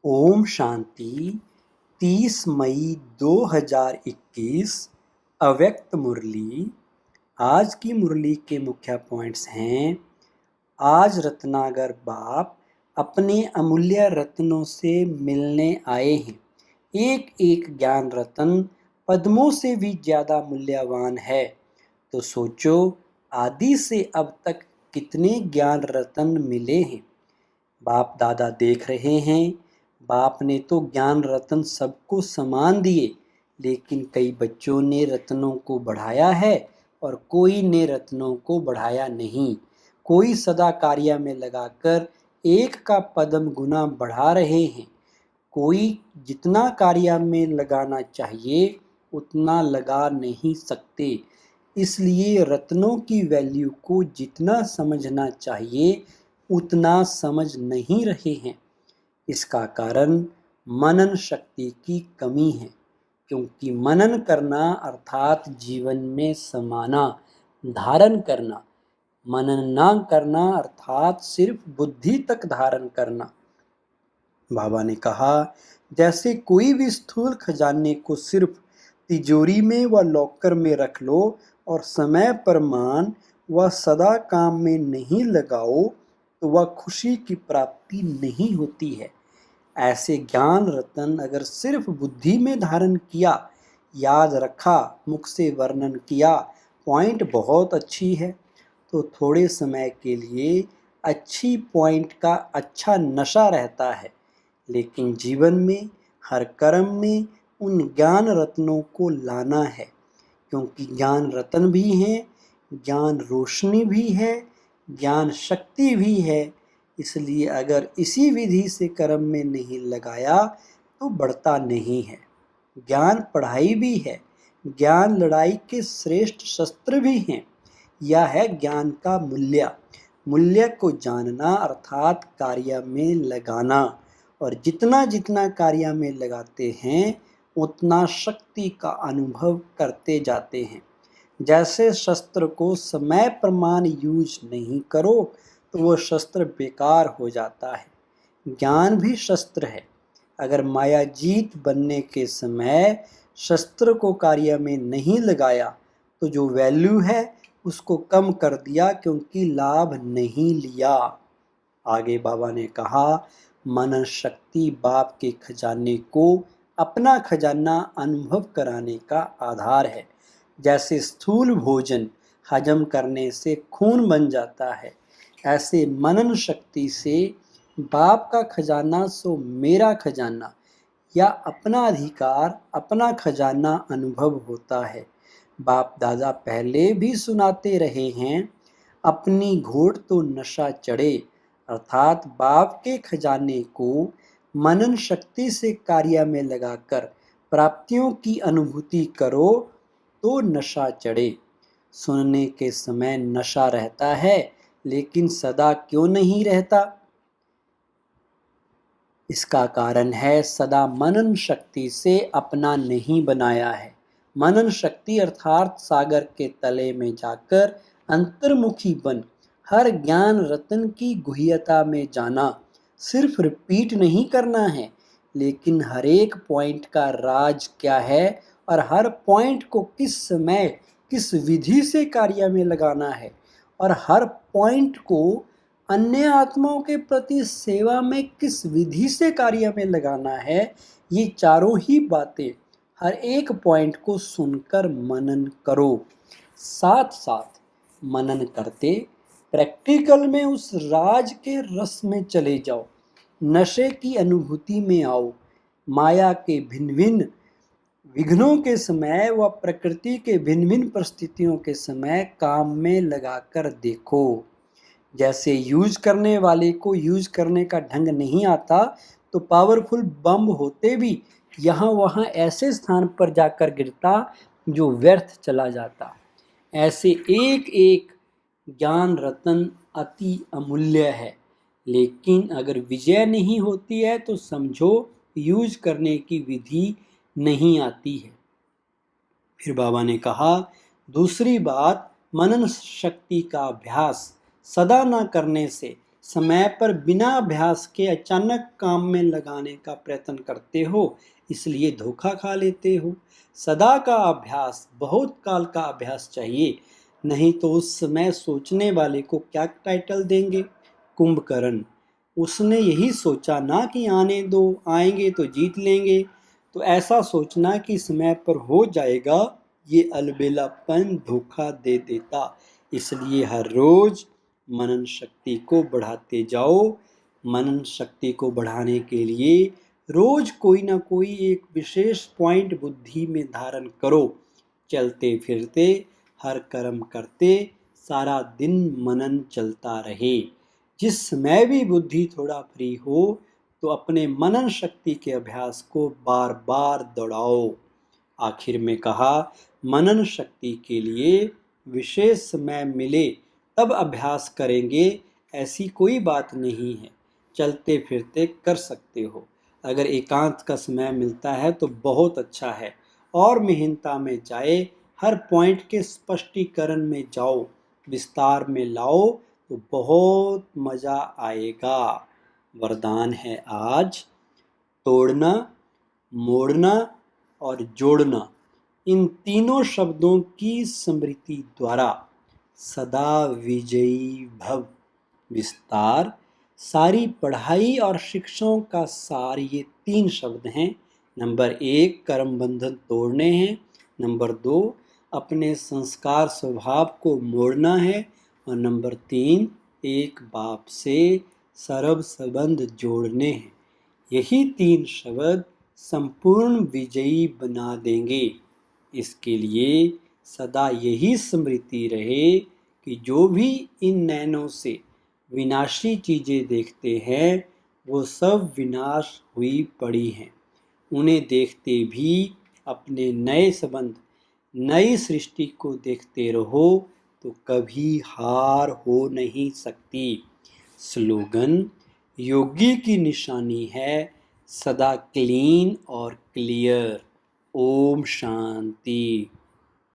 ओम शांति। 30 मई 2021 अव्यक्त मुरली। आज की मुरली के मुख्य पॉइंट्स हैं। आज रत्नागर बाप अपने अमूल्य रत्नों से मिलने आए हैं। एक एक ज्ञान रत्न पद्मों से भी ज़्यादा मूल्यवान है। तो सोचो, आदि से अब तक कितने ज्ञान रत्न मिले हैं। बाप दादा देख रहे हैं। बाप ने तो ज्ञान रत्न सबको समान दिए, लेकिन कई बच्चों ने रत्नों को बढ़ाया है और कोई ने रत्नों को बढ़ाया नहीं। कोई सदा कार्य में लगाकर एक का पद्म गुना बढ़ा रहे हैं। कोई जितना कार्य में लगाना चाहिए उतना लगा नहीं सकते। इसलिए रत्नों की वैल्यू को जितना समझना चाहिए उतना समझ नहीं रहे हैं। इसका कारण मनन शक्ति की कमी है, क्योंकि मनन करना अर्थात जीवन में समाना, धारण करना। मनन ना करना अर्थात सिर्फ बुद्धि तक धारण करना। बाबा ने कहा, जैसे कोई भी स्थूल खजाने को सिर्फ तिजोरी में व लॉकर में रख लो और समय पर मान व सदा काम में नहीं लगाओ तो वह खुशी की प्राप्ति नहीं होती है। ऐसे ज्ञान रतन अगर सिर्फ बुद्धि में धारण किया, याद रखा, मुख से वर्णन किया, पॉइंट बहुत अच्छी है, तो थोड़े समय के लिए अच्छी पॉइंट का अच्छा नशा रहता है। लेकिन जीवन में हर कर्म में उन ज्ञान रत्नों को लाना है, क्योंकि ज्ञान रत्न भी हैं, ज्ञान रोशनी भी है, ज्ञान शक्ति भी है। इसलिए अगर इसी विधि से कर्म में नहीं लगाया तो बढ़ता नहीं है। ज्ञान पढ़ाई भी है, ज्ञान लड़ाई के श्रेष्ठ शस्त्र भी हैं। यह है ज्ञान का मूल्य। मूल्य को जानना अर्थात कार्य में लगाना, और जितना जितना कार्य में लगाते हैं उतना शक्ति का अनुभव करते जाते हैं। जैसे शस्त्र को समय प्रमाण यूज नहीं करो तो वो शस्त्र बेकार हो जाता है। ज्ञान भी शस्त्र है। अगर मायाजीत बनने के समय शस्त्र को कार्य में नहीं लगाया तो जो वैल्यू है उसको कम कर दिया, क्योंकि लाभ नहीं लिया। आगे बाबा ने कहा, मनन शक्ति बाप के खजाने को अपना खजाना अनुभव कराने का आधार है। जैसे स्थूल भोजन हजम करने से खून बन जाता है, ऐसे मनन शक्ति से बाप का खजाना सो मेरा खजाना या अपना अधिकार, अपना खजाना अनुभव होता है। बाप दादा पहले भी सुनाते रहे हैं, अपनी घोट तो नशा चढ़े, अर्थात बाप के खजाने को मनन शक्ति से कार्य में लगाकर प्राप्तियों की अनुभूति करो तो नशा चढ़े। सुनने के समय नशा रहता है, लेकिन सदा क्यों नहीं रहता? इसका कारण है सदा मनन शक्ति से अपना नहीं बनाया है। मनन शक्ति अर्थात सागर के तले में जाकर अंतर्मुखी बन हर ज्ञान रत्न की गुह्यता में जाना। सिर्फ रिपीट नहीं करना है, लेकिन हर एक पॉइंट का राज क्या है और हर पॉइंट को किस समय किस विधि से कार्य में लगाना है, और हर पॉइंट को अन्य आत्माओं के प्रति सेवा में किस विधि से कार्य में लगाना है। ये चारों ही बातें हर एक पॉइंट को सुनकर मनन करो। साथ साथ मनन करते प्रैक्टिकल में उस राज के रस में चले जाओ, नशे की अनुभूति में आओ। माया के भिन्न भिन्न विघ्नों के समय व प्रकृति के भिन्न भिन्न परिस्थितियों के समय काम में लगाकर देखो। जैसे यूज करने वाले को यूज करने का ढंग नहीं आता तो पावरफुल बम होते भी यहाँ वहाँ ऐसे स्थान पर जाकर गिरता जो व्यर्थ चला जाता। ऐसे एक एक ज्ञान रत्न अति अमूल्य है, लेकिन अगर विजय नहीं होती है तो समझो यूज करने की विधि नहीं आती है। फिर बाबा ने कहा, दूसरी बात, मनन शक्ति का अभ्यास सदा न करने से समय पर बिना अभ्यास के अचानक काम में लगाने का प्रयत्न करते हो, इसलिए धोखा खा लेते हो। सदा का अभ्यास, बहुत काल का अभ्यास चाहिए, नहीं तो उस समय सोचने वाले को क्या टाइटल देंगे? कुंभकर्ण। उसने यही सोचा ना कि आने दो, आएंगे तो जीत लेंगे। तो ऐसा सोचना कि समय पर हो जाएगा, ये अलबेलापन धोखा दे देता। इसलिए हर रोज मनन शक्ति को बढ़ाते जाओ। मनन शक्ति को बढ़ाने के लिए रोज कोई ना कोई एक विशेष पॉइंट बुद्धि में धारण करो। चलते फिरते, हर कर्म करते, सारा दिन मनन चलता रहे। जिस समय भी बुद्धि थोड़ा फ्री हो तो अपने मनन शक्ति के अभ्यास को बार बार दोहराओ। आखिर में कहा, मनन शक्ति के लिए विशेष समय मिले तब अभ्यास करेंगे, ऐसी कोई बात नहीं है। चलते फिरते कर सकते हो। अगर एकांत का समय मिलता है तो बहुत अच्छा है, और मेहनता में जाए, हर पॉइंट के स्पष्टीकरण में जाओ, विस्तार में लाओ, तो बहुत मजा आएगा। वरदान है आज, तोड़ना, मोड़ना और जोड़ना, इन तीनों शब्दों की स्मृति द्वारा सदा विजयी भव। विस्तार, सारी पढ़ाई और शिक्षाओं का सार ये 3 शब्द हैं। नंबर 1 कर्म बंधन तोड़ने हैं, नंबर 2 अपने संस्कार स्वभाव को मोड़ना है, और नंबर 3 एक बाप से सर्व संबंध जोड़ने हैं। यही 3 शब्द संपूर्ण विजयी बना देंगे। इसके लिए सदा यही स्मृति रहे कि जो भी इन नैनों से विनाशी चीजें देखते हैं वो सब विनाश हुई पड़ी हैं। उन्हें देखते भी अपने नए संबंध, नई सृष्टि को देखते रहो तो कभी हार हो नहीं सकती। स्लोगन, योगी की निशानी है सदा क्लीन और क्लियर। ओम शांति।